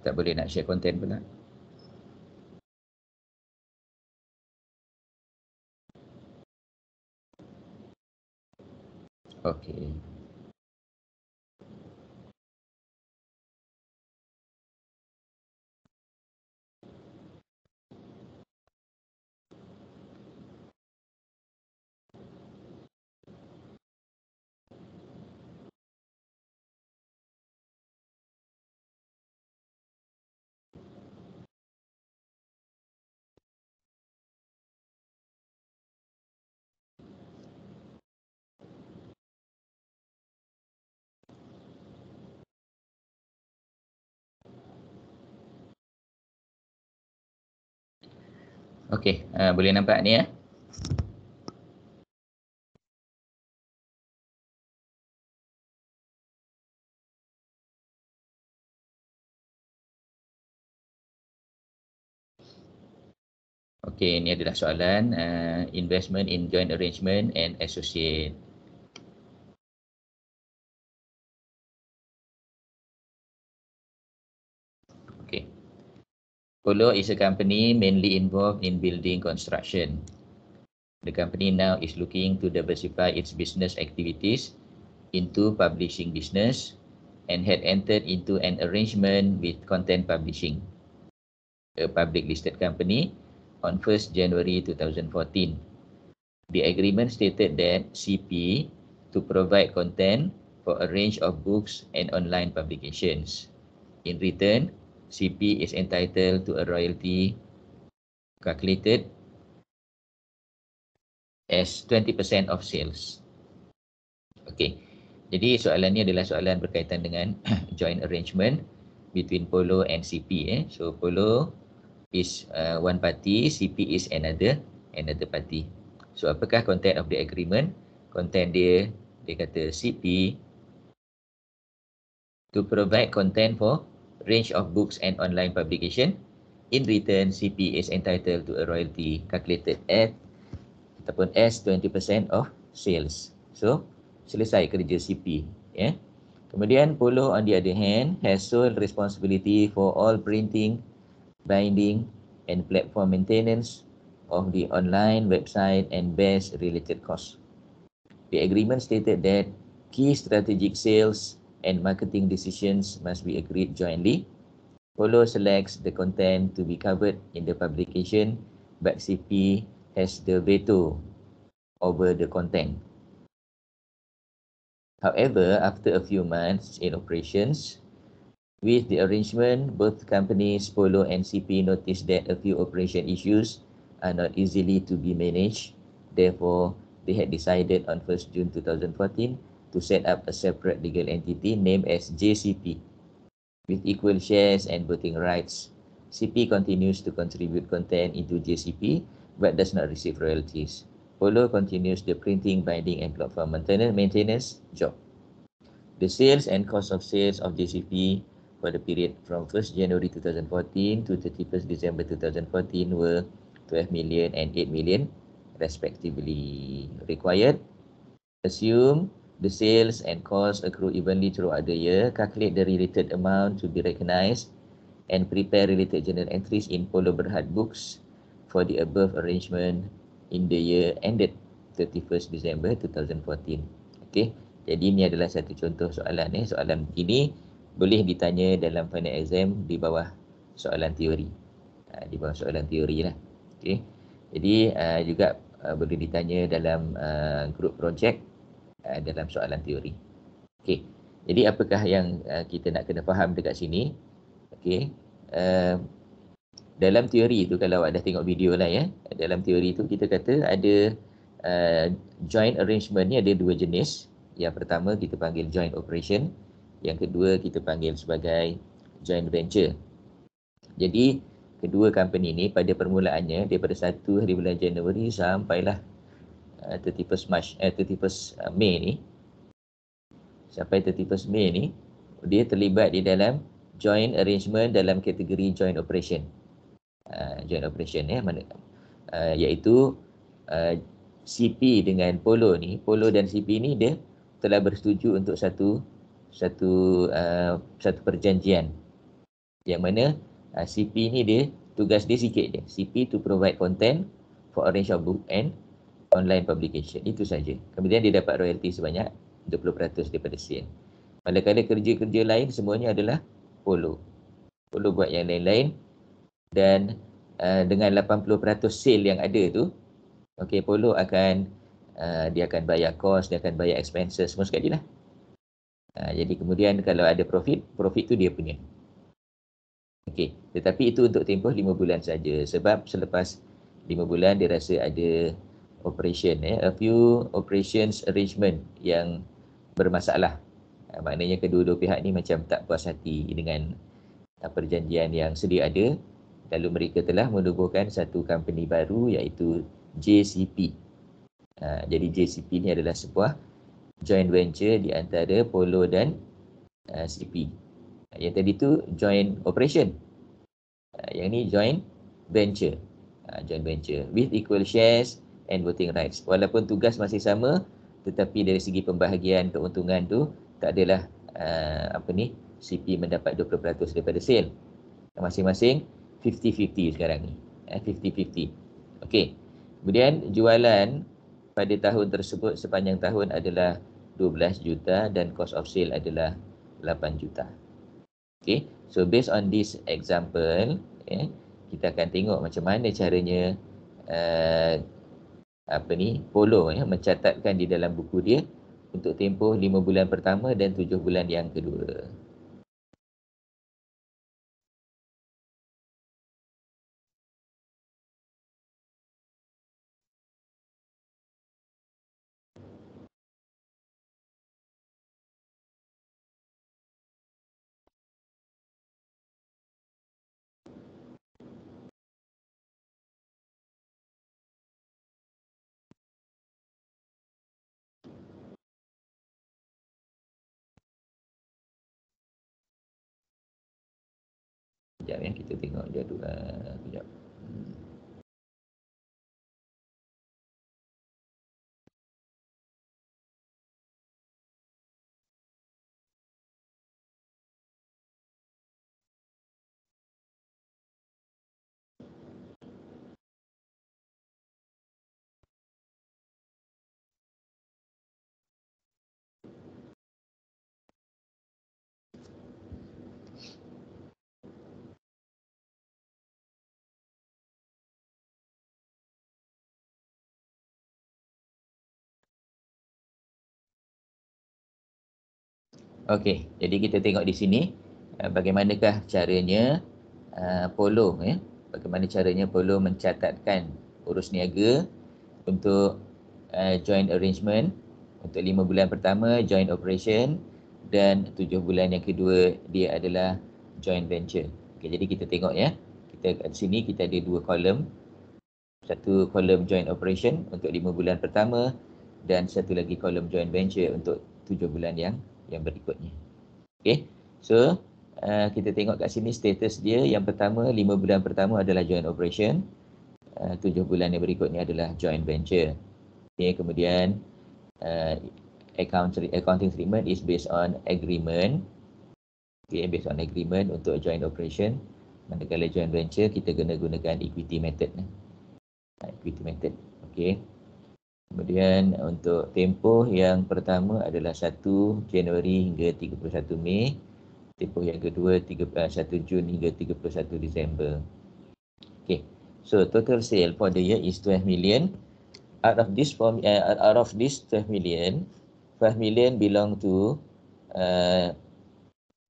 Tak boleh nak share content pula. Okey. Okey, boleh nampak ni ya? Okey, ini adalah soalan investment in joint arrangement and associate. Okey. Polo is a company mainly involved in building construction. The company now is looking to diversify its business activities into publishing business and had entered into an arrangement with Content Publishing, a public listed company, on 1st January 2014. The agreement stated that CP to provide content for a range of books and online publications. In return, CP is entitled to a royalty calculated as 20% of sales. Okey. Jadi soalan ni adalah soalan berkaitan dengan joint arrangement between Polo and CP. So Polo is one party, CP is another party. So apakah content of the agreement? Content dia kata CP to provide content for range of books and online publication. In return, CP is entitled to a royalty calculated at ataupun as 20% of sales. So selesai kerja CP. Kemudian Polo on the other hand has sole responsibility for all printing, binding and platform maintenance of the online website and BES related costs. The agreement stated that key strategic sales and marketing decisions must be agreed jointly. Polo selects the content to be covered in the publication, but CP has the veto over the content. However, after a few months in operations, with the arrangement, both companies, Polo and CP, noticed that a few operation issues are not easily to be managed. Therefore, they had decided on 1st June 2014 to set up a separate legal entity named as JCP. With equal shares and voting rights, CP continues to contribute content into JCP but does not receive royalties. Polo continues the printing, binding and platform maintenance job. The sales and cost of sales of JCP for the period from 1st January 2014 to 31st December 2014 were 12 million and 8 million respectively. Required, assume the sales and costs accrue evenly throughout the year, calculate the related amount to be recognized and prepare related journal entries in Polo Berhad books for the above arrangement in the year ended 31st December 2014. Okey, jadi ini adalah satu contoh soalan. Soalan begini boleh ditanya dalam final exam di bawah soalan teori. Di bawah soalan teori lah. Okey. Jadi juga boleh ditanya dalam group project dalam soalan teori. Okey. Jadi apakah yang kita nak kena faham dekat sini? Okey. Dalam teori tu, kalau awak dah tengok video lah ya, dalam teori tu kita kata ada joint arrangement ni ada dua jenis. Yang pertama kita panggil joint operation, yang kedua kita panggil sebagai joint venture. Jadi kedua company ni pada permulaannya daripada 1 hari bulan Januari sampailah 31st Mei ni, sampai 31st Mei ni dia terlibat di dalam joint arrangement dalam kategori joint operation. Joint operation iaitu CP dengan Polo ni, Polo dan CP ni dia telah bersetuju untuk satu perjanjian. Yang mana CP ni dia, tugas dia sikit je. CP to provide content for a range of book and online publication. Itu saja. Kemudian dia dapat royalty sebanyak 20% daripada sale. Manakala kerja-kerja lain semuanya adalah Polo. Polo buat yang lain-lain dan dengan 80% sale yang ada tu, okey, Polo akan dia akan bayar kos, dia akan bayar expenses semua sekali lah. Jadi kemudian kalau ada profit tu dia punya. Okey, tetapi itu untuk tempoh 5 bulan saja sebab selepas 5 bulan dia rasa ada operation, a few operations arrangement yang bermasalah. Maknanya kedua-dua pihak ni macam tak puas hati dengan perjanjian yang sedia ada. Lalu mereka telah menubuhkan satu company baru iaitu JCP. Jadi JCP ni adalah sebuah joint venture di antara Polo dan CP. Yang tadi tu joint operation. Yang ni joint venture. Joint venture with equal shares and voting rights. Walaupun tugas masih sama, tetapi dari segi pembahagian keuntungan tu tak adalah CP mendapat 20% daripada sale. Masing-masing 50-50 sekarang ni. 50-50. Okey. Kemudian jualan pada tahun tersebut sepanjang tahun adalah 12 juta dan cost of sale adalah 8 juta. Okay, so based on this example, kita akan tengok macam mana caranya Polo mencatatkan di dalam buku dia untuk tempoh 5 bulan pertama dan 7 bulan yang kedua. Sekejap ya, kita tengok jadual. Sekejap. Okey, jadi kita tengok di sini bagaimanakah caranya Polo bagaimana caranya Polo mencatatkan urus niaga untuk joint arrangement untuk 5 bulan pertama joint operation dan 7 bulan yang kedua dia adalah joint venture. Okey, jadi kita tengok ya. Kita kat sini kita ada dua kolom. Satu kolom joint operation untuk 5 bulan pertama dan satu lagi kolom joint venture untuk 7 bulan yang berikutnya. Okey. So, kita tengok kat sini status dia. Yang pertama, 5 bulan pertama adalah joint operation. 7 bulan yang berikutnya adalah joint venture. Okay, kemudian accounting treatment is based on agreement. Okay, based on agreement untuk joint operation. Manakala joint venture, kita kena gunakan equity method. Equity method. Okay. Kemudian untuk tempoh yang pertama adalah 1 Januari hingga 31 Mei. Tempoh yang kedua 1 Jun hingga 31 Disember. Okay. So total sale for the year is 12 million. Out of this 12 million, 5 million belong to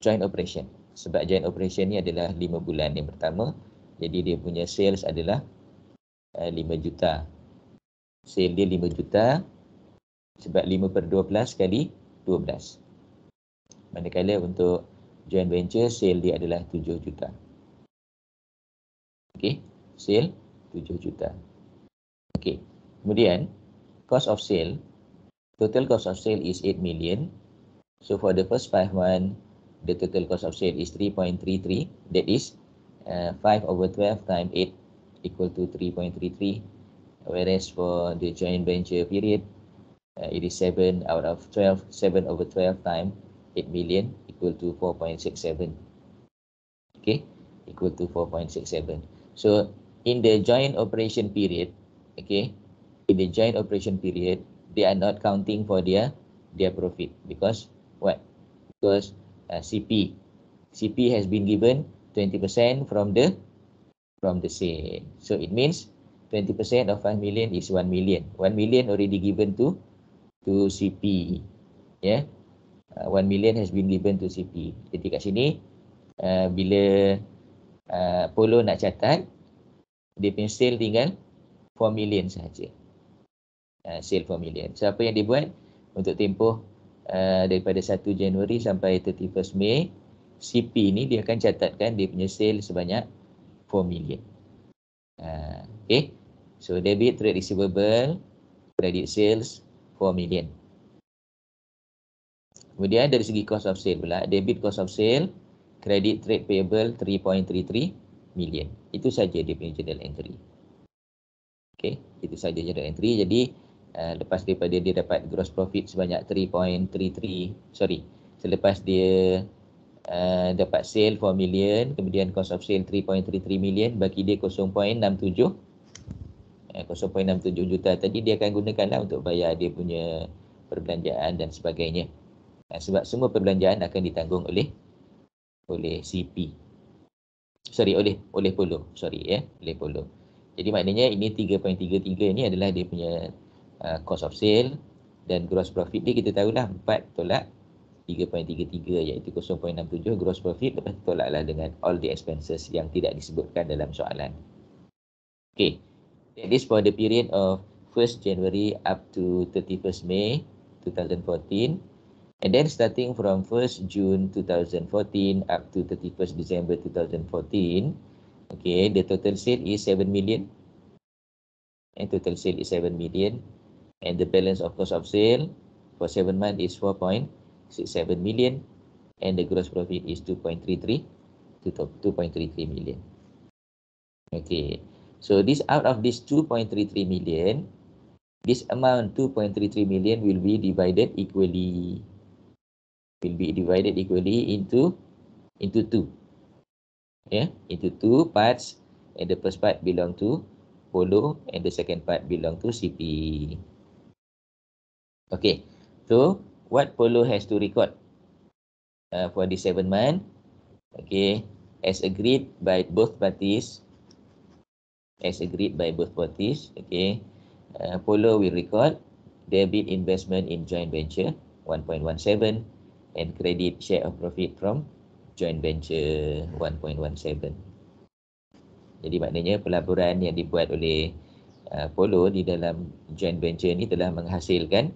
joint operation. Sebab joint operation ni adalah 5 bulan yang pertama. Jadi dia punya sales adalah 5 juta. Sale dia 5 juta sebab 5/12 kali 12. Manakala untuk joint venture sale dia adalah 7 juta. Okey, sale 7 juta. Okey. Kemudian cost of sale, total cost of sale is 8 million. So for the first 5 months the total cost of sale is 3.33. That is 5/12 times 8 equal to 3.33. Whereas for the joint venture period, it is 7 out of 12, 7/12 times 8 million equal to 4.67. Okay, equal to 4.67. So in the joint operation period, okay, in the joint operation period, they are not counting for their profit because what? Because CP has been given 20% from the sale. So it means 20% of 5 million is 1 million. 1 million already given to CP. Yeah. 1 million has been given to CP. Jadi kat sini bila Polo nak catat, dia punya sale tinggal 4 million sahaja. Sale 4 million. So apa yang dia buat untuk tempoh daripada 1 Januari sampai 31st Mei, CP ni dia akan catatkan dia punya sale sebanyak 4 million. Okay. So debit trade receivable, credit sales 4 million. Kemudian dari segi cost of sale pula, debit cost of sale, credit trade payable 3.33 million. Itu saja dia punya journal entry. Okay, itu saja journal entry. Jadi lepas daripada dia dapat gross profit sebanyak 3.33, selepas dia dapat sale 4 million, kemudian cost of sale 3.33 million, bagi dia 0.67 juta tadi dia akan gunakanlah untuk bayar dia punya perbelanjaan dan sebagainya. Sebab semua perbelanjaan akan ditanggung oleh CP. Oleh Polo. Oleh Polo. Jadi maknanya ini 3.33 ni adalah dia punya cost of sale, dan gross profit dia kita tahulah 4 tolak 3.33 iaitu 0.67 gross profit, lepas tolaklah dengan all the expenses yang tidak disebutkan dalam soalan. Okay. That is for the period of 1st January up to 31st May 2014. And then starting from 1st June 2014 up to 31st December 2014, okay, the total sale is 7 million. And total sale is 7 million. And the balance of cost of sale for 7 months is 4.67 million. And the gross profit is 2.33 million. Okay, so this out of this 2.33 million, this amount 2.33 million will be divided equally. Into two. Yeah, into two parts, and the first part belong to Polo and the second part belong to CP. Okay, so what Polo has to record for the 7 month? Okay, as agreed by both parties. Okay, Polo will record debit investment in joint venture 1.17 and credit share of profit from joint venture 1.17. Jadi maknanya pelaburan yang dibuat oleh Polo di dalam joint venture ni telah menghasilkan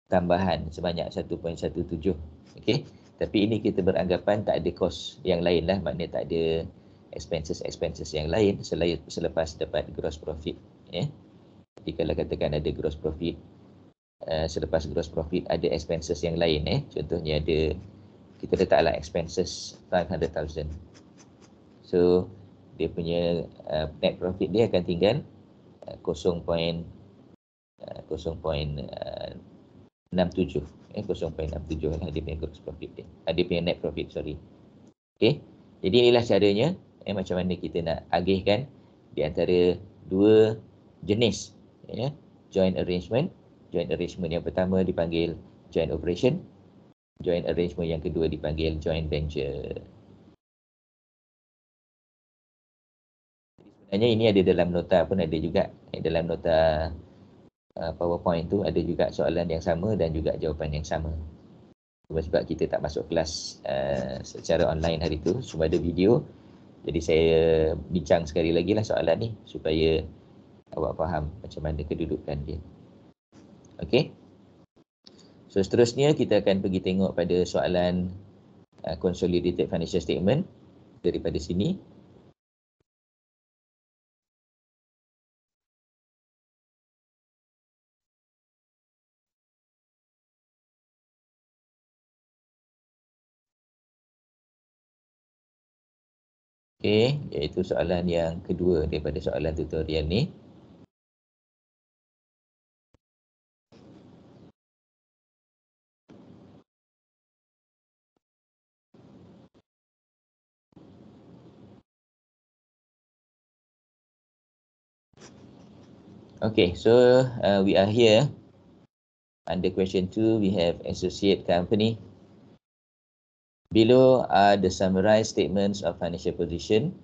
tambahan sebanyak 1.17. Okey. Tapi ini kita beranggapan tak ada kos yang lain lah, maknanya tak ada expenses yang lain selepas dapat gross profit. Jadi kalau katakan ada gross profit, selepas gross profit ada expenses yang lain, contohnya ada, kita letaklah expenses 500,000. So dia punya net profit dia akan tinggal 0.67, 0.67 lah dia punya gross profit dia. Dia punya net profit, Okay. Jadi inilah caranya macam mana kita nak agihkan di antara dua jenis joint arrangement. Joint arrangement yang pertama dipanggil joint operation. Joint arrangement yang kedua dipanggil joint venture. Sebenarnya ini ada dalam nota pun ada juga. Dalam nota PowerPoint tu ada juga soalan yang sama dan juga jawapan yang sama. Sebab kita tak masuk kelas secara online hari tu, cuma ada video. Jadi saya bincang sekali lagi lah soalan ni supaya awak faham macam mana kedudukan dia. Okey. So seterusnya kita akan pergi tengok pada soalan consolidated financial statement daripada sini. Okey, iaitu soalan yang kedua daripada soalan tutorial ni. Okay, so we are here. Under question 2, we have associate company. Below are the summarized statements of financial position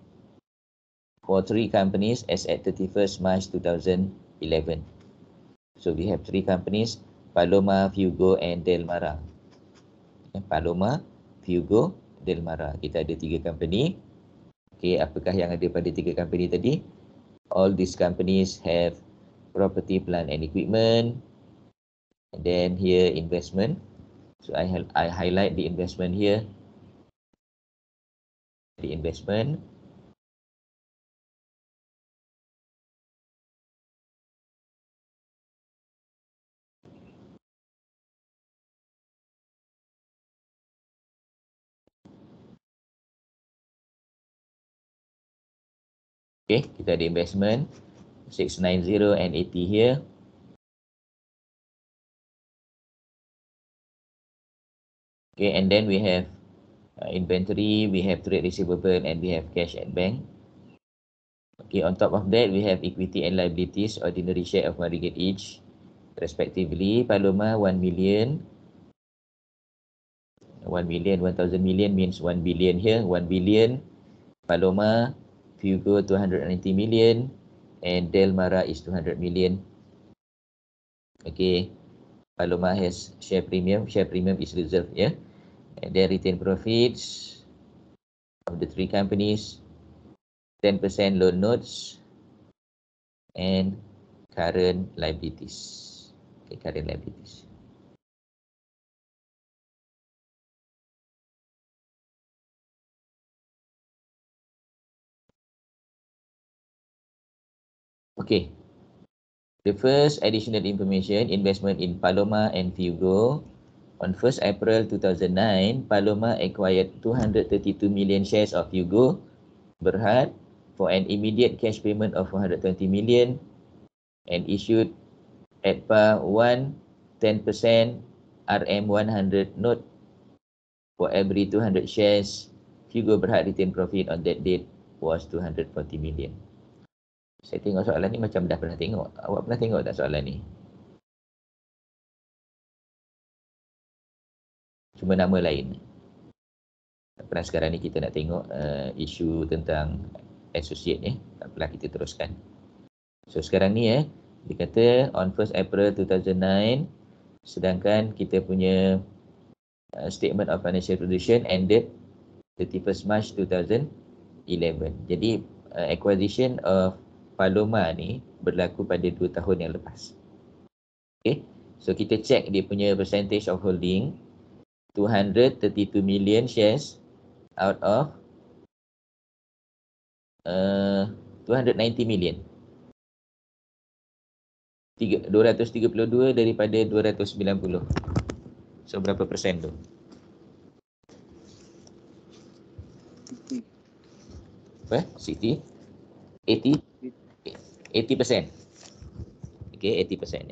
for 3 companies as at 31st March 2011. So we have 3 companies, Paloma, Fugo and Delmara. Paloma, Fugo, Delmara. Kita ada 3 company. Okay, apakah yang ada pada 3 company tadi? All these companies have property, plant and equipment. And then here investment. So I highlight the investment here. The investment. Okay, kita ada investment 690 and 80 here. Okay, and then we have inventory, we have trade receivable and we have cash at bank. Okay, on top of that, we have equity and liabilities, ordinary share of RM1 each, respectively. Paloma 1 million, 1 million, 1000 million means 1 billion here, 1 billion. Paloma, Fugo 290 million, and Delmara is 200 million. Okay, Paloma has share premium is reserved, yeah. And then retained profits of the 3 companies, 10% loan notes, and current liabilities. Okay, current liabilities. Okay. The first additional information, investment in Paloma and Fugo. On 1st April 2009, Paloma acquired 232 million shares of Fugo Berhad for an immediate cash payment of 120 million and issued at par 10% RM100 note for every 200 shares. Fugo Berhad retained profit on that date was 240 million. Saya tengok soalan ni macam dah pernah tengok. Awak pernah tengok tak soalan ni? Cuma nama lain. Tak pernah sekarang ni kita nak tengok isu tentang associate ni. Tak apalah, kita teruskan. So sekarang ni dia kata on 1st April 2009, sedangkan kita punya statement of financial position ended 31st March 2011. Jadi acquisition of Paloma ni berlaku pada 2 tahun yang lepas. Okay, so kita check dia punya percentage of holding, 232 million shares out of 290 million. 232 daripada 290. So berapa persen tu? Apa? 60? 80%. Okay, 80%.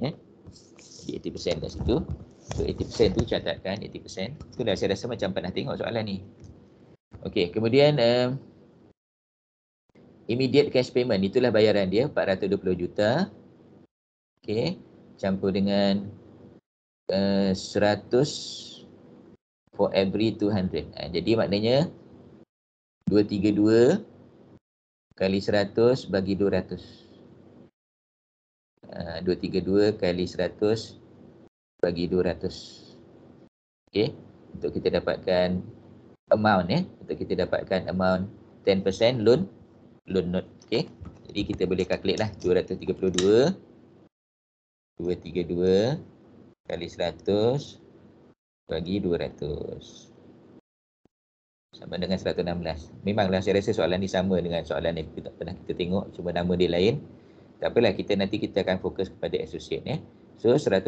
Jadi 80% kat situ. So 80% tu catatkan, 80%. Tu dah saya rasa macam pernah tengok soalan ni. Okay, kemudian immediate cash payment, itulah bayaran dia, 420 juta. Okay, campur dengan 100 for every 200. Jadi maknanya 232 kali 100 bagi 200. 232 kali 100 bagi 200. Okay, untuk kita dapatkan amount untuk kita dapatkan amount 10% loan note. Okay, jadi kita boleh calculate lah 232 kali 100 bagi 200 sama dengan 116. Memanglah saya rasa soalan ni sama dengan soalan yang kita pernah kita tengok, cuma nama dia lain. Tak apalah, kita akan fokus kepada associate. So 116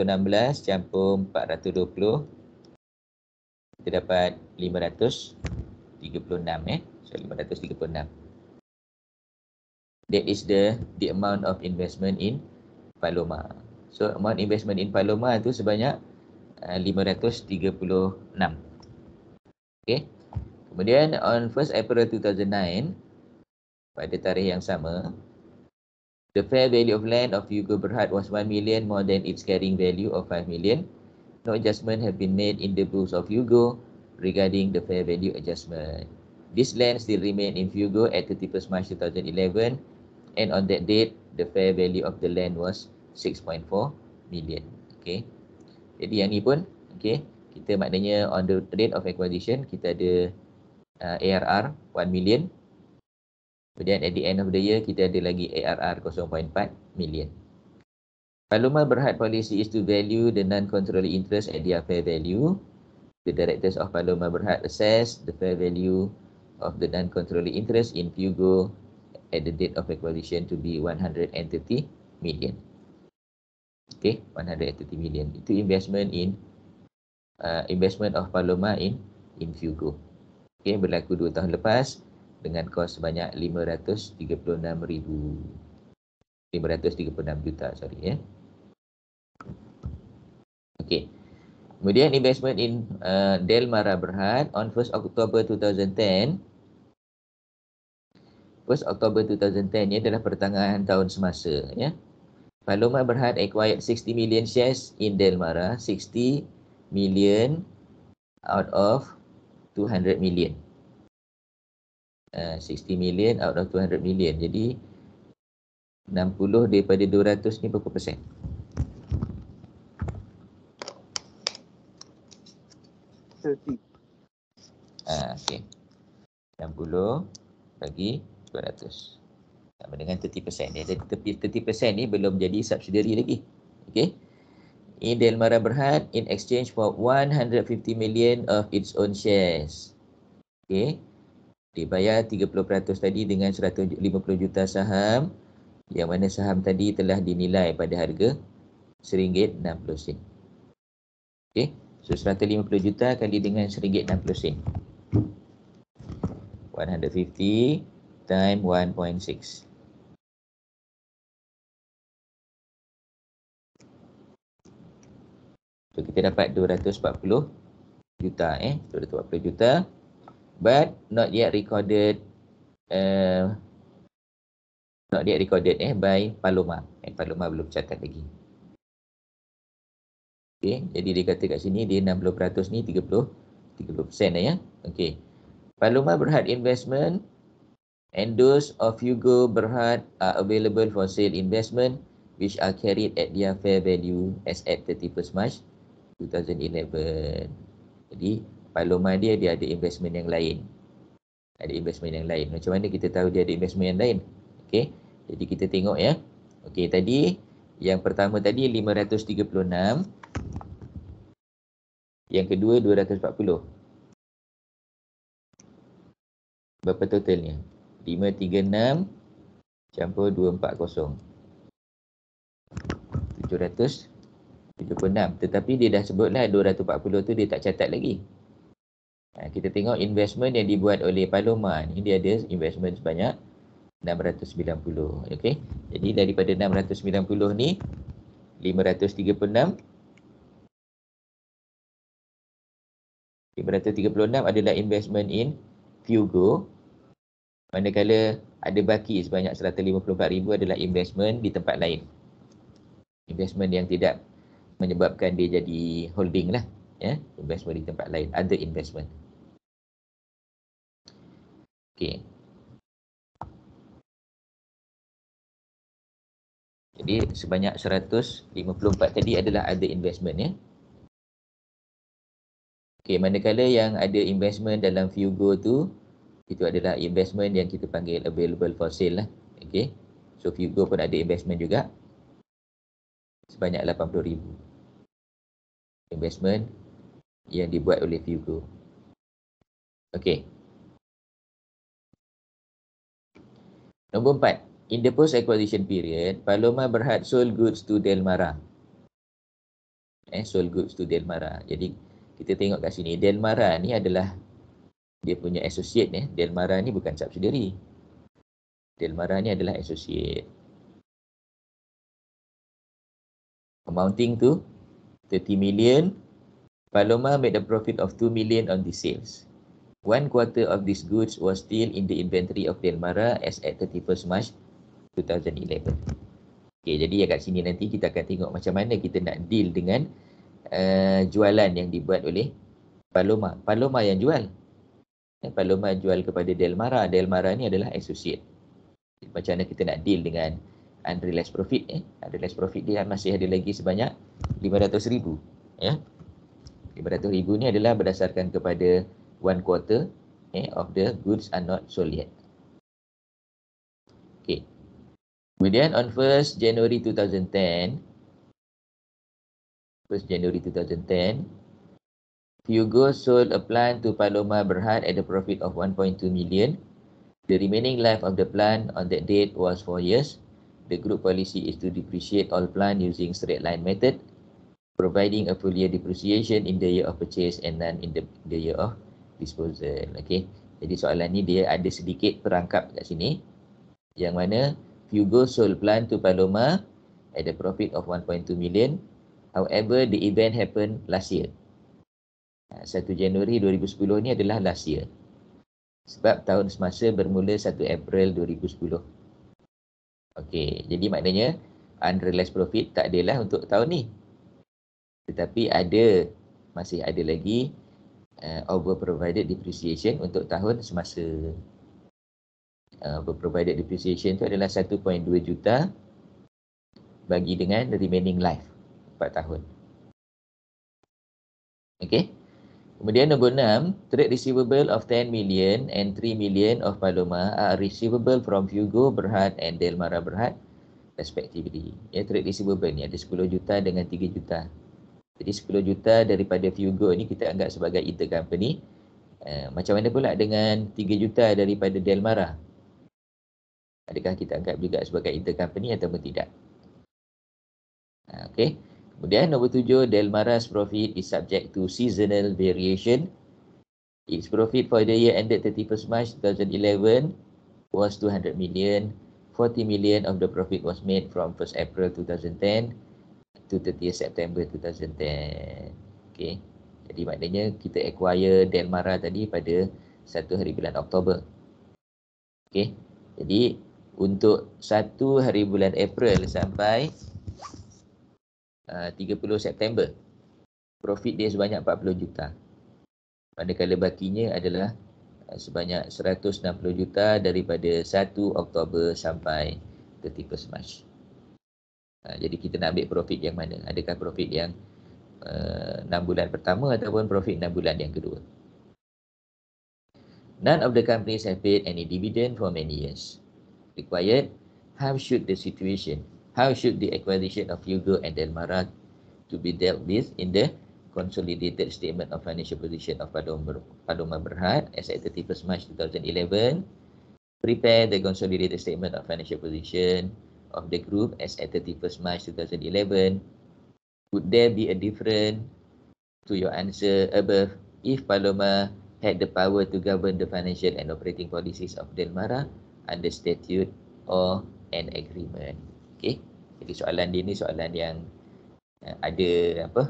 campur 420, kita dapat 536 So 536. That is the amount of investment in Paloma. So amount investment in Paloma tu sebanyak 536. Okay. Kemudian on 1st April 2009, pada tarikh yang sama, The fair value of land of Hugo Berhad was 1 million more than its carrying value of 5 million. No adjustment have been made in the books of Hugo regarding the fair value adjustment. This land still remain in Hugo at 31st March 2011, and on that date, the fair value of the land was 6.4 million. Okay. Jadi yang ni pun, okay, kita maknanya on the date of acquisition, kita ada ARR 1 million. Kemudian at the end of the year, kita ada lagi ARR 0.4 million. Palomar Berhad policy is to value the non-controlling interest at their fair value. The directors of Palomar Berhad assess the fair value of the non-controlling interest in Hugo at the date of acquisition to be 130 million. Okay, 130 million. Itu investment of Palomar in Hugo. Okay, berlaku 2 tahun lepas dengan kos sebanyak 536 juta, sorry ya. Okay. Kemudian investment in Delmara Berhad on 1st October 2010. 1st October 2010 ni adalah pertengahan tahun semasa ya. Palomar Berhad acquired 60 million shares in Delmara, 60 million out of 200 million. 60 million out of 200 million. Jadi 60 daripada 200 ni berapa persen? 30. Okay. 60 bagi 200. Sama dengan 30%. Jadi 30% ni belum jadi subsidiary lagi. Okay. In Delmara Berhad in exchange for 150 million of its own shares. Okay. Dibayar 30% tadi dengan 150 juta saham, yang mana saham tadi telah dinilai pada harga RM1.60. Okay. So 150 juta kali dengan RM1.60. 150 times 1.6. So kita dapat 240 juta 240 juta. But not yet recorded by Palomar. Palomar belum catat lagi. Okay, jadi dia kata kat sini dia 60% ni 30% ya. Okay. Palomar Berhad investment and those of Hugo Berhad are available for sale investment which are carried at their fair value as at 31st March 2011. Jadi Palomar dia ada investment yang lain. Ada investment yang lain. Macam mana kita tahu dia ada investment yang lain? Okey. Jadi kita tengok ya. Okey, tadi yang pertama tadi 536. Yang kedua 240. Berapa totalnya? 536 campur 240. 776. Tetapi dia dah sebutlah 240 tu dia tak catat lagi. Kita tengok investment yang dibuat oleh Palomar ni, dia ada investment sebanyak 690. Okey. Jadi daripada 690 ni 536 adalah investment in Hugo. Manakala ada baki sebanyak 154,000 adalah investment di tempat lain. Investment yang tidak menyebabkan dia jadi holding lah ya, investment di tempat lain, other investment. Okey. Jadi sebanyak 154 tadi adalah other investment ya. Okey, manakala yang ada investment dalam Hugo tu, itu adalah investment yang kita panggil available for sale lah. Okey. So Hugo pun ada investment juga sebanyak 80,000. Investment yang dibuat oleh Hugo. Okey. Nombor 4. In the post-acquisition period, Palomar Berhad sold goods to Delmara. Sold goods to Delmara. Jadi, kita tengok kat sini. Delmara ni adalah dia punya associate. Delmara ni bukan subsidiary. Delmara ni adalah associate. Amounting to 30 million. Palomar made a profit of 2 million on the sales. 1/4 of these goods was still in the inventory of Delmara as at 31st March 2011. Okay, jadi kat sini nanti kita akan tengok macam mana kita nak deal dengan jualan yang dibuat oleh Paloma. Paloma yang jual. Paloma jual kepada Delmara. Delmara ni adalah associate. Macam mana kita nak deal dengan unrealized profit. Unrealized profit dia masih ada lagi sebanyak 500,000. Ya. 500,000 ni adalah berdasarkan kepada 1 quarter of the goods are not sold yet. Okay. Kemudian on 1st January 2010, Fugo sold a plant to Paloma Berhad at a profit of 1.2 million. The remaining life of the plant on that date was 4 years. The group policy is to depreciate all plant using straight line method, providing a full year depreciation in the year of purchase and none in the year of disposal. Okay. Jadi soalan ni dia ada sedikit perangkap kat sini, yang mana Fugo sold plant to Paloma at a profit of 1.2 million. However, the event happened last year. 1 Januari 2010 ni adalah last year. Sebab tahun semasa bermula 1 April 2010. Okey, jadi maknanya unrealized profit tak adalah untuk tahun ni. Tetapi masih ada lagi over provided depreciation untuk tahun semasa. Over provided depreciation tu adalah 1.2 juta bagi dengan remaining life 4 tahun. Okey. Kemudian nombor 6, trade receivable of 10 million and 3 million of Paloma are receivable from Fugo Berhad and Delmara Berhad respectively. Ya, trade receivable ni ada 10 juta dengan 3 juta. Jadi 10 juta daripada Fugo ni kita anggap sebagai intercompany. Macam mana pula dengan 3 juta daripada Delmara? Adakah kita anggap juga sebagai intercompany ataupun tidak? Okey. Kemudian nombor 7, Delmara's profit is subject to seasonal variation. Its profit for the year ended 31st March 2011 was 200 million. 40 million of the profit was made from 1st April 2010 to 30th September 2010. Okay. Jadi maknanya kita acquire Delmara tadi pada 1 hari bulan Oktober. Okay. Jadi untuk 1 hari bulan April sampai 30 September, profit dia sebanyak 40 juta. Manakala bakinya adalah sebanyak 160 juta daripada 1 Oktober sampai 31 Mac. Jadi kita nak ambil profit yang mana? Adakah profit yang 6 bulan pertama ataupun profit 6 bulan yang kedua? None of the companies have paid any dividend for many years. Required, how should the acquisition of Fugo and Delmara to be dealt with in the consolidated statement of financial position of Paloma Berhad as at 31st March 2011? Prepare the consolidated statement of financial position of the group as at 31st March 2011. Would there be a difference to your answer above if Paloma had the power to govern the financial and operating policies of Delmara under statute or an agreement? Okay. Jadi soalan dia ni soalan yang ada apa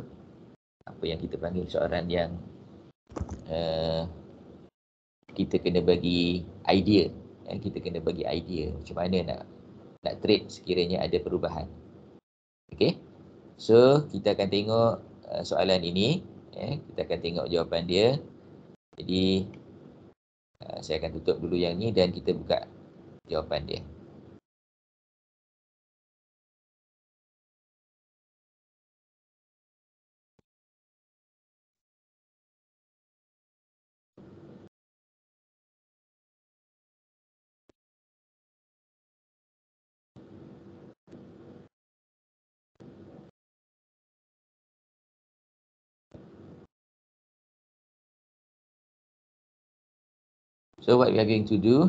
yang kita panggil soalan yang kita kena bagi idea. Kita kena bagi idea macam mana nak trade sekiranya ada perubahan. Okay. So kita akan tengok soalan ini. Kita akan tengok jawapan dia. Jadi saya akan tutup dulu yang ni dan kita buka jawapan dia. So what we are going to do,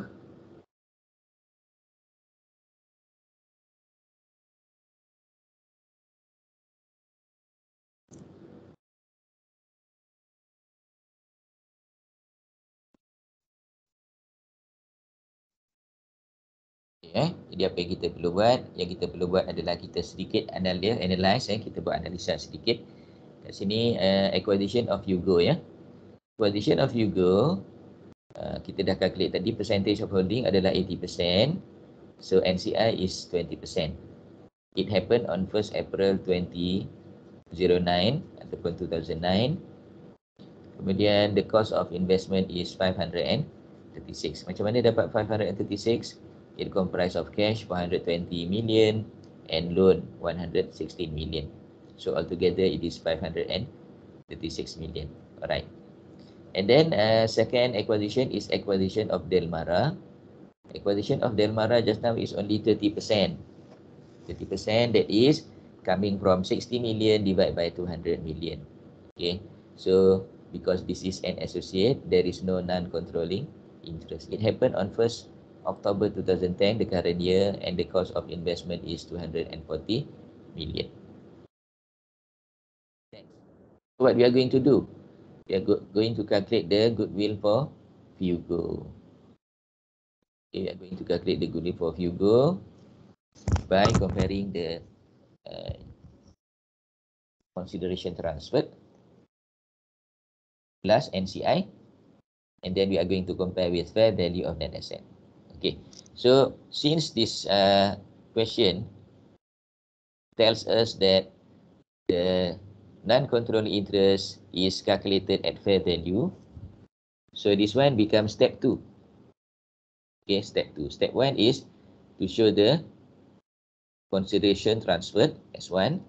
jadi apa yang kita perlu buat? Yang kita perlu buat adalah kita sedikit analyze, kita buat analisa sedikit. Kat sini acquisition of Fugo ya. Acquisition of Fugo, kita dah calculate tadi percentage of holding adalah 80%. So NCI is 20%. It happened on 1st April 2009 ataupun 2009. Kemudian the cost of investment is 536. Macam mana dapat 536? It comprised of cash 420 million and loan 116 million. So altogether it is 536 million. Alright. And then second acquisition is acquisition of Delmara. Acquisition of Delmara just now is only 30%. 30% that is coming from 60 million divided by 200 million. Okay. So because this is an associate, there is no non-controlling interest. It happened on 1st October 2010, the current year, and the cost of investment is 240 million. Next. What we are going to do? We are going to calculate the goodwill for Fugo. Okay, we are going to calculate the goodwill for Fugo by comparing the consideration transferred plus NCI, and then we are going to compare with fair value of net asset. Okay, so since this question tells us that the non-controlling interest is calculated at fair value, so this one becomes step 2. Okay, step 2. Step 1 is to show the consideration transferred as 1.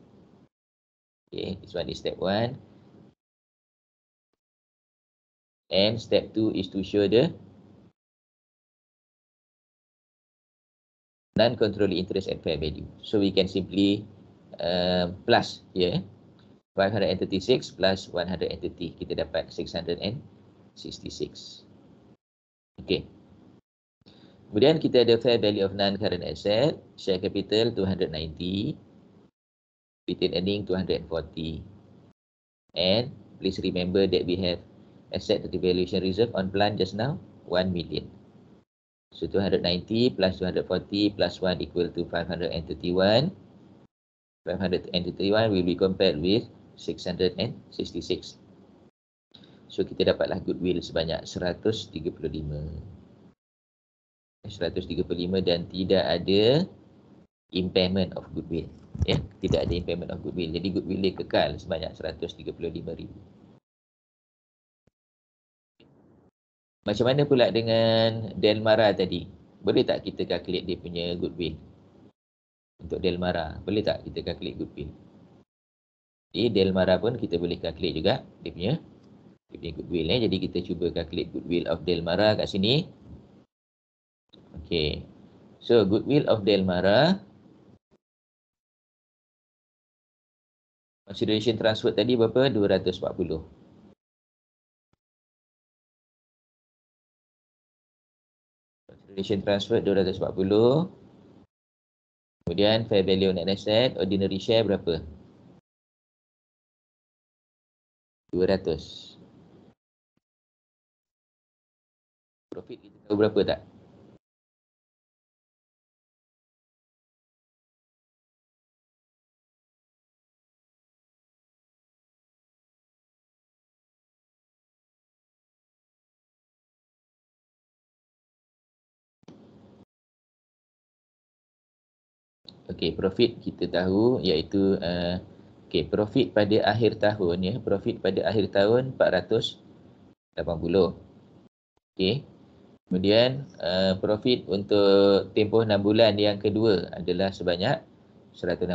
Okay, this one is step 1. And step 2 is to show the non-controlling interest at fair value. So we can simply plus here 536 plus 130, kita dapat 666. Okay. Kemudian kita ada fair value of non-current asset, share capital 290, retained earning 240. And please remember that we have asset revaluation reserve on plant just now 1 million. So 290 plus 240 plus 1 equal to 531. 531 will be compared with 666. So kita dapatlah goodwill sebanyak 135. 135 dan tidak ada impairment of goodwill. Ya, tidak ada impairment of goodwill. Jadi goodwill dia kekal sebanyak 135,000. Macam mana pula dengan Delmara tadi? Boleh tak kita calculate dia punya goodwill? Untuk Delmara, boleh tak kita calculate goodwill? Jadi Delmara pun kita boleh calculate juga dia punya goodwill. Jadi kita cuba calculate goodwill of Delmara kat sini. Okay. So goodwill of Delmara, consideration transfer tadi berapa? 240. Consideration transfer 240. Kemudian fair value net asset, ordinary share berapa? 200. Profit kita tahu berapa tak? Okey, profit kita tahu iaitu okey, profit pada akhir tahun ya, profit pada akhir tahun 480. Okey. Kemudian profit untuk tempoh 6 bulan yang kedua adalah sebanyak 160.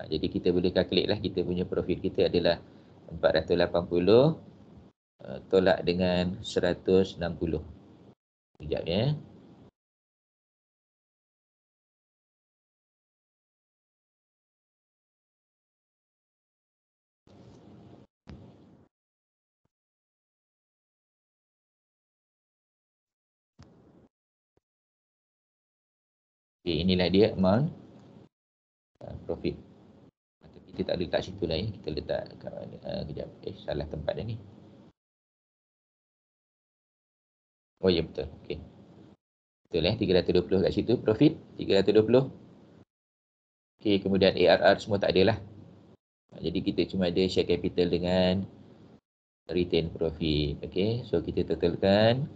Jadi kita boleh calculate lah kita punya profit kita adalah 480 tolak dengan 160. Sekejap ya. Okay, inilah dia amount profit. Kita tak letak situ lah ya. Kita letak kejap. Salah tempat dah ni. Oh ya, betul. Okey. Betul 320 kat situ profit 320. Okey, kemudian ARR semua tak ada lah. Jadi kita cuma ada share capital dengan retain profit. Okey, so kita totalkan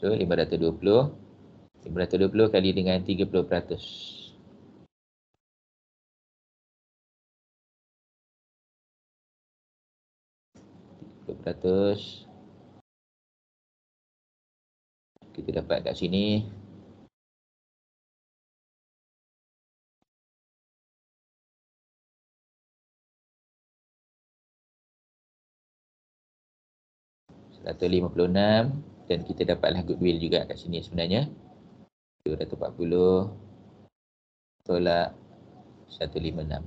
So 520 kali dengan 30%. 30%. Kita dapat kat sini. $156 dan kita dapatlah goodwill juga kat sini sebenarnya. 240 tolak 156.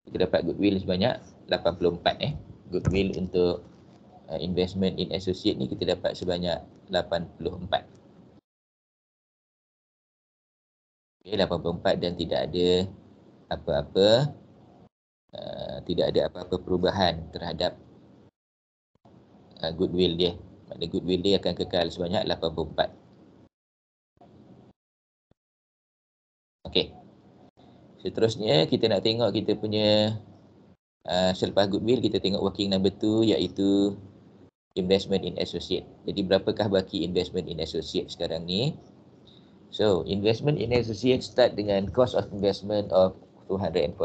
Kita dapat goodwill sebanyak 84 Goodwill untuk investment in associate ni kita dapat sebanyak 84. Okay, 84 dan tidak ada apa-apa perubahan terhadap goodwill dia. Maknanya goodwill dia akan kekal sebanyak 84. Okey. Seterusnya kita nak tengok kita punya selepas goodwill kita tengok working number 2 iaitu investment in associate. Jadi berapakah baki investment in associate sekarang ni? So, investment in associate start dengan cost of investment of 240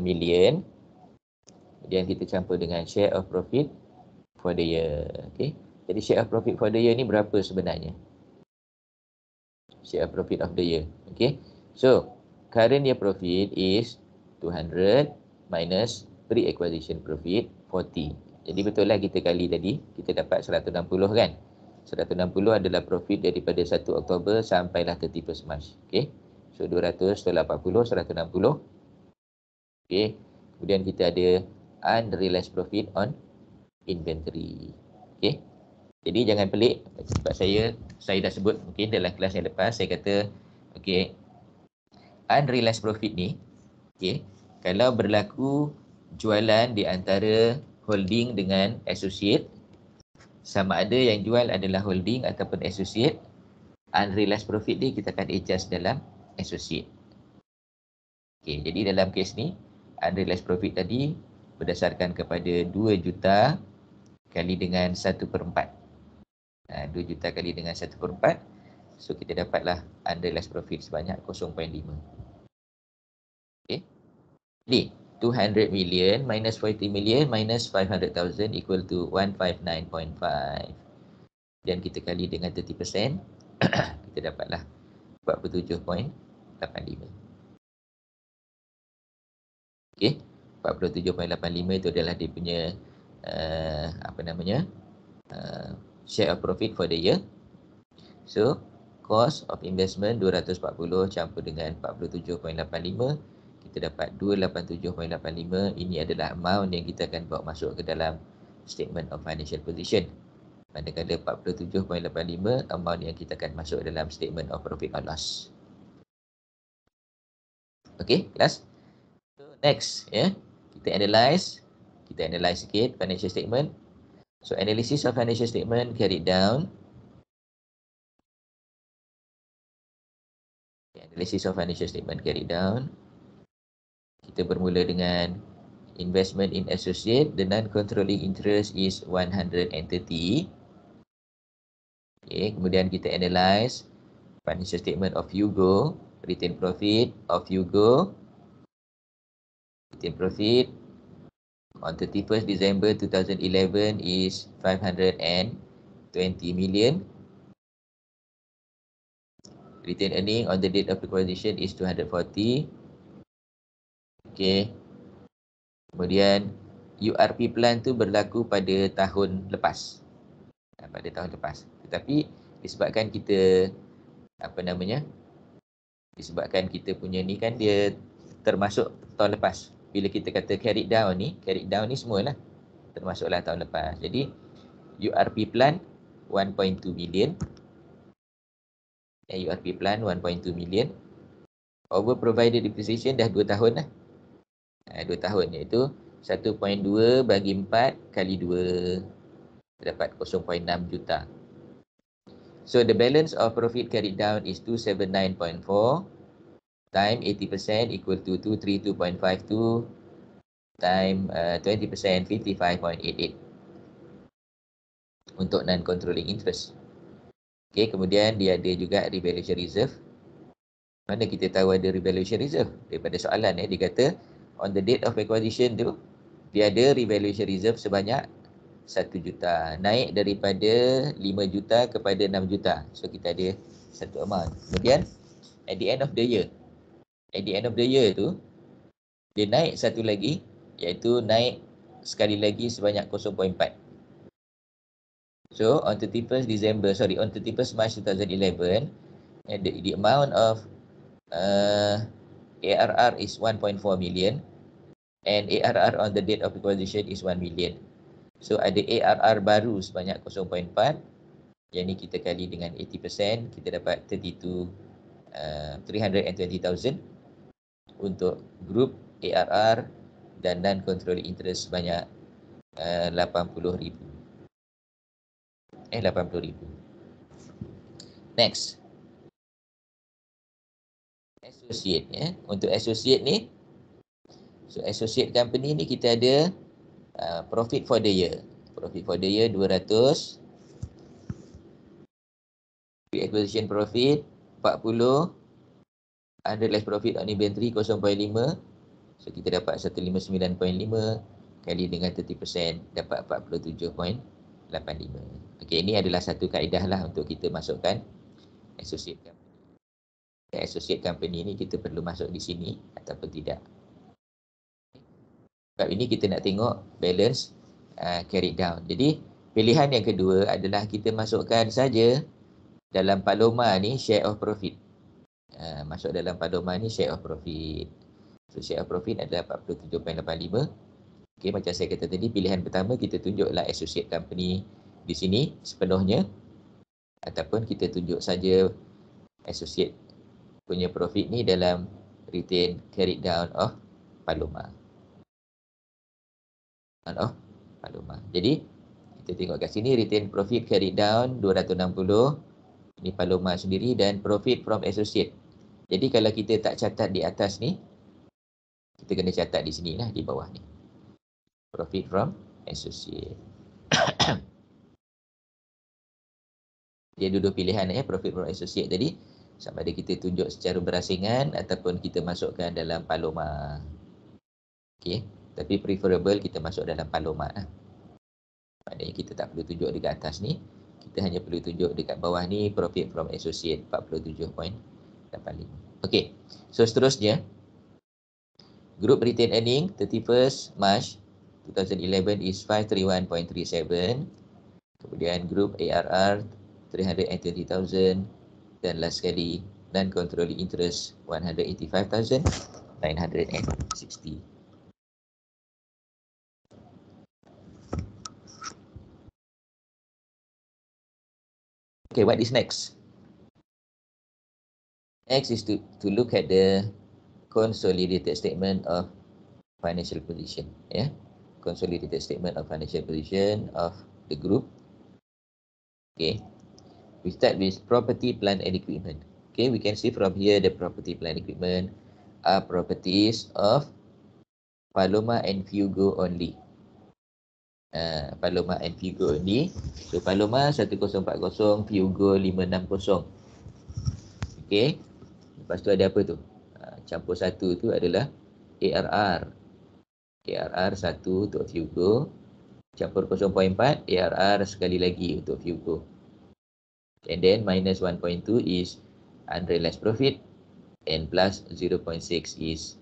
million. Kemudian kita campur dengan share of profit for the year. Okay. Jadi share of profit for the year ni berapa sebenarnya? Share of profit of the year. Okay. So, current year profit is 200 minus pre-acquisition profit 40. Jadi betul lah kita kali tadi, kita dapat 160 kan? 160 adalah profit daripada 1 Oktober sampailah 31 Mac. Okay. So 200 tolak 40, 160. Okay. Kemudian kita ada unrealized profit on inventory. Okay. Jadi jangan pelik sebab saya dah sebut mungkin dalam kelas yang lepas saya kata okay, unrealized profit ni okay, kalau berlaku jualan di antara holding dengan associate, sama ada yang jual adalah holding ataupun associate, unrealized profit ni kita akan adjust dalam associate. Okay, jadi dalam kes ni unrealized profit tadi berdasarkan kepada 2 juta kali dengan 1/4. 2 juta kali dengan 1/4. So kita dapatlah unrealized profit sebanyak 0.5. Okay. Jadi 200 million minus 40 million minus 500,000 equal to 159.5. Dan kita kali dengan 30%, kita dapatlah 47.85. Okey, 47.85 itu adalah dia punya share of profit for the year. So, cost of investment 240 campur dengan 47.85, kita dapat 287.85. Ini adalah amount yang kita akan bawa masuk ke dalam statement of financial position. Manakala 47.85 amount yang kita akan masuk dalam statement of profit or loss. Okay, kelas. So next, kita analyse sikit financial statement. So analysis of financial statement carried down. Analysis of financial statement carried down. Kita bermula dengan investment in associate, the non-controlling interest is 130. Okay, kemudian kita analyse financial statement of Yugo, retained profit of Yugo. Retained profit on 31st December 2011 is 520 million. Retained earning on the date of acquisition is 240. Okay. Kemudian URP plan tu berlaku pada tahun lepas. Tetapi disebabkan kita disebabkan kita punya ni kan dia termasuk tahun lepas. Bila kita kata carried down ni semualah termasuklah tahun lepas. Jadi URP plan 1.2 million. URP plan 1.2 million. Over provided depreciation dah 2 tahun lah. 2 tahun iaitu 1.2 bagi 4 kali 2 dapat 0.6 juta. So the balance of profit carried down is 279.4 time 80% equal to 232.52 time 20% 55.88. untuk non-controlling interest. Okay, kemudian dia ada juga revaluation reserve. Mana kita tahu ada revaluation reserve? Daripada soalan dia kata on the date of acquisition tu dia ada revaluation reserve sebanyak 1 juta. Naik daripada 5 juta kepada 6 juta. So kita ada satu amount. Kemudian at the end of the year. At the end of the year tu dia naik satu lagi, iaitu naik sekali lagi sebanyak 0.4. So on 31st March 2011, and the amount of ARR is 1.4 million and ARR on the date of acquisition is 1 million. So ada ARR baru sebanyak 0.4, yang ni kita kali dengan 80%, kita dapat 320,000 untuk group ARR dan non-controlling interest sebanyak 80,000. Next. Associate ya. Untuk associate ni, so associate company ni kita ada profit for the year. Profit for the year 200. Acquisition profit 40. Unrealized profit on inventory 0.5. So kita dapat 159.5 kali dengan 30% dapat 47.85. Okey, ini adalah satu kaedah lah untuk kita masukkan associate company. Associate company ni kita perlu masuk di sini ataupun tidak. Sebab ini kita nak tengok balance carried down. Jadi pilihan yang kedua adalah kita masukkan saja dalam Paloma ni share of profit. Masuk dalam Paloma ni share of profit. So share of profit adalah 47.85. Okey, macam saya kata tadi, pilihan pertama kita tunjuklah associate company di sini sepenuhnya, ataupun kita tunjuk saja associate punya profit ni dalam retain carried down of Paloma. Jadi kita tengok kat sini retain profit carried down 260. Ini Paloma sendiri, dan profit from associate. Jadi kalau kita tak catat di atas ni, kita kena catat di sini lah, di bawah ni. Profit from associate. Dia dua pilihan profit from associate tadi. Sama ada kita tunjuk secara berasingan ataupun kita masukkan dalam Paloma. Okey, tapi preferable kita masuk dalam Paloma lah. Maknanya kita tak perlu tunjuk dekat atas ni. Kita hanya perlu tunjuk dekat bawah ni profit from associate 47.85. Okey, so seterusnya group retained earning 31st March 2011 is 531.37. Kemudian group ARR 320,000, dan last sekali non-controlling interest 185,960. Okay, what is next? Next is to look at the consolidated statement of financial position. Consolidated statement of financial position of the group. Okay, we start with property, plant and equipment. Okay, we can see from here the property, plant, equipment are properties of Paloma and Fugo only. Paloma and Fugo only. So Paloma 1040, Fugo 560. Okay, lepas tu ada apa tu? Campur satu tu adalah ARR. ARR 1 untuk Fugo. Campur 0.4, ARR sekali lagi untuk Fugo. And then minus 1.2 is unrealized profit, and plus 0.6 is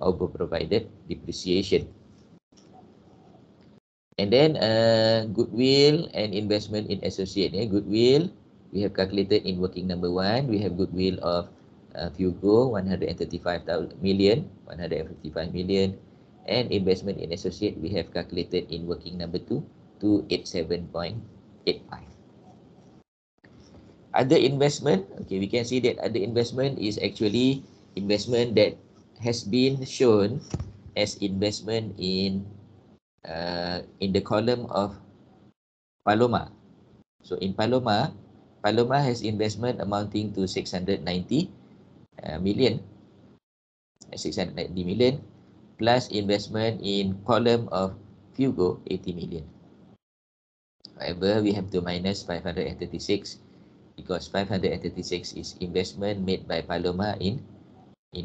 over provided depreciation. And then goodwill and investment in associate. Goodwill we have calculated in working number 1. We have goodwill of Fugo 155 million, and investment in associate we have calculated in working number 2 to 87.85. Other investment, okay, we can see that other investment is actually investment that has been shown as investment in the column of Paloma. So in Paloma has investment amounting to 690 million, 690 million, plus investment in column of Fugo 80 million. However, we have to minus 536 because 536 is investment made by Paloma in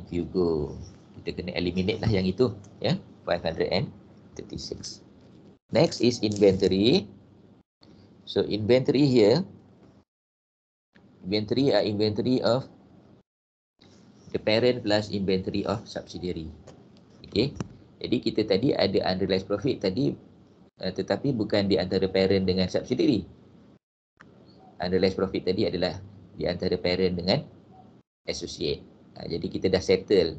Fugo. Kita kena eliminate lah yang itu, ya, 536. Next is inventory. So inventory here, inventory of the parent plus inventory of subsidiary. Okay. Jadi kita tadi ada unrealized profit tadi, tetapi bukan di antara parent dengan subsidiary. Unrealized profit tadi adalah di antara parent dengan associate. Jadi kita dah settle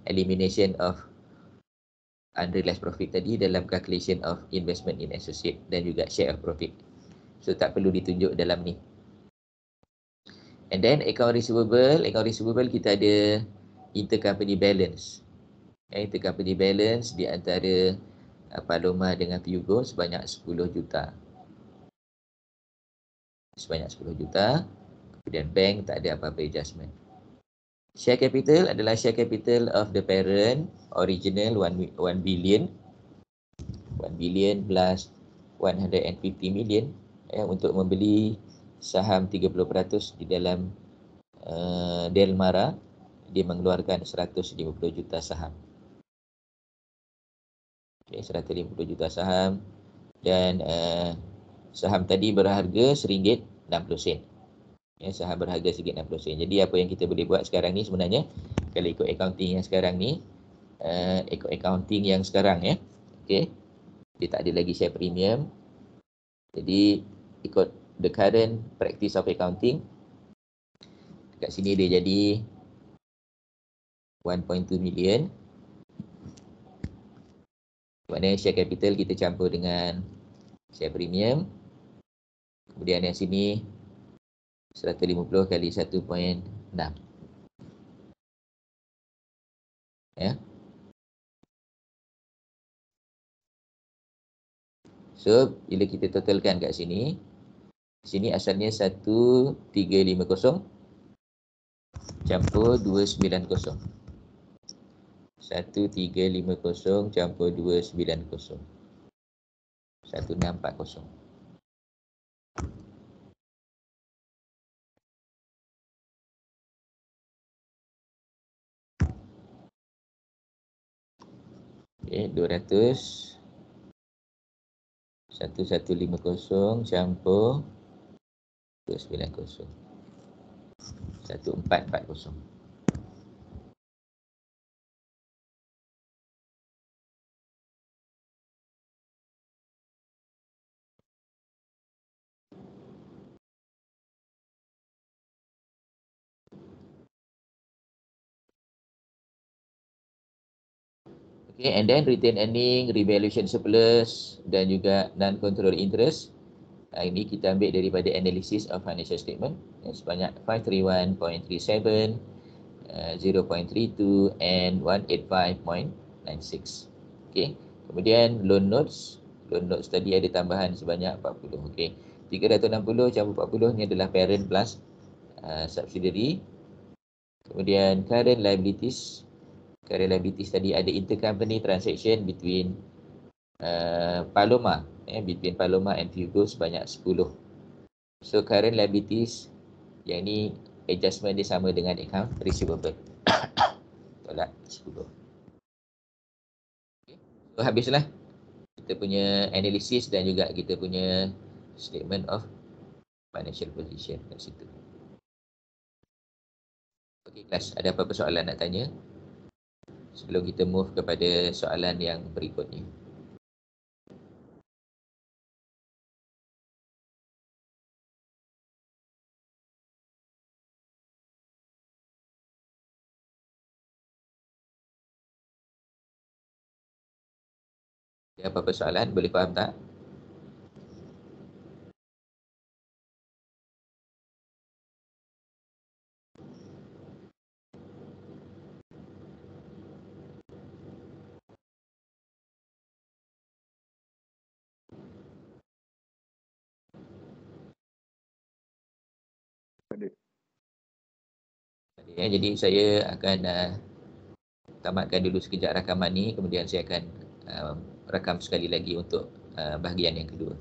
elimination of unrealized profit tadi dalam calculation of investment in associate dan juga share of profit. So tak perlu ditunjuk dalam ni. And then account receivable kita ada intercompany balance. Intercompany balance di antara Paloma dengan Fugo sebanyak 10 juta. Kemudian bank tak ada apa-apa adjustment. Share capital adalah share capital of the parent original 1 billion. 1 billion plus 150 million untuk membeli saham 30% di dalam Delmara. Dia mengeluarkan 150 juta saham. 150 juta saham dan saham tadi berharga RM1.60. Saham berharga RM1.60. Jadi apa yang kita boleh buat sekarang ni sebenarnya, kalau ikut accounting yang sekarang ni, dia tak ada lagi share premium. Jadi ikut the current practice of accounting, kat sini dia jadi 1.2 million. Maknanya share capital kita campur dengan share premium. Kemudian yang sini 150 kali 1.6. Ya. So, bila kita totalkan kat sini, asalnya 1350 campur 290. 1350 campur 290. 1640. Okay, 200 1150 campur 290 1440. Okay, and then retain earning, revaluation surplus dan juga non-control interest. Ini kita ambil daripada analysis of financial statement sebanyak 531.37, 0.32 and 185.96. Okay. Kemudian loan notes tadi ada tambahan sebanyak 40. Okay. 360 campur 40 ni adalah parent plus subsidiary. Kemudian current liabilities tadi ada intercompany transaction between Paloma, between Paloma and Fugo sebanyak 10. So current liabilities yang ni adjustment dia sama dengan account receivable. Tolak 10. Okay. So habislah kita punya analysis dan juga kita punya statement of financial position kat situ. Okey kelas, ada apa-apa soalan nak tanya sebelum kita move kepada soalan yang berikutnya? Ada apa-apa soalan? Boleh faham tak? Ya, jadi saya akan tamatkan dulu sekejap rakaman ni, kemudian saya akan rakam sekali lagi untuk bahagian yang kedua.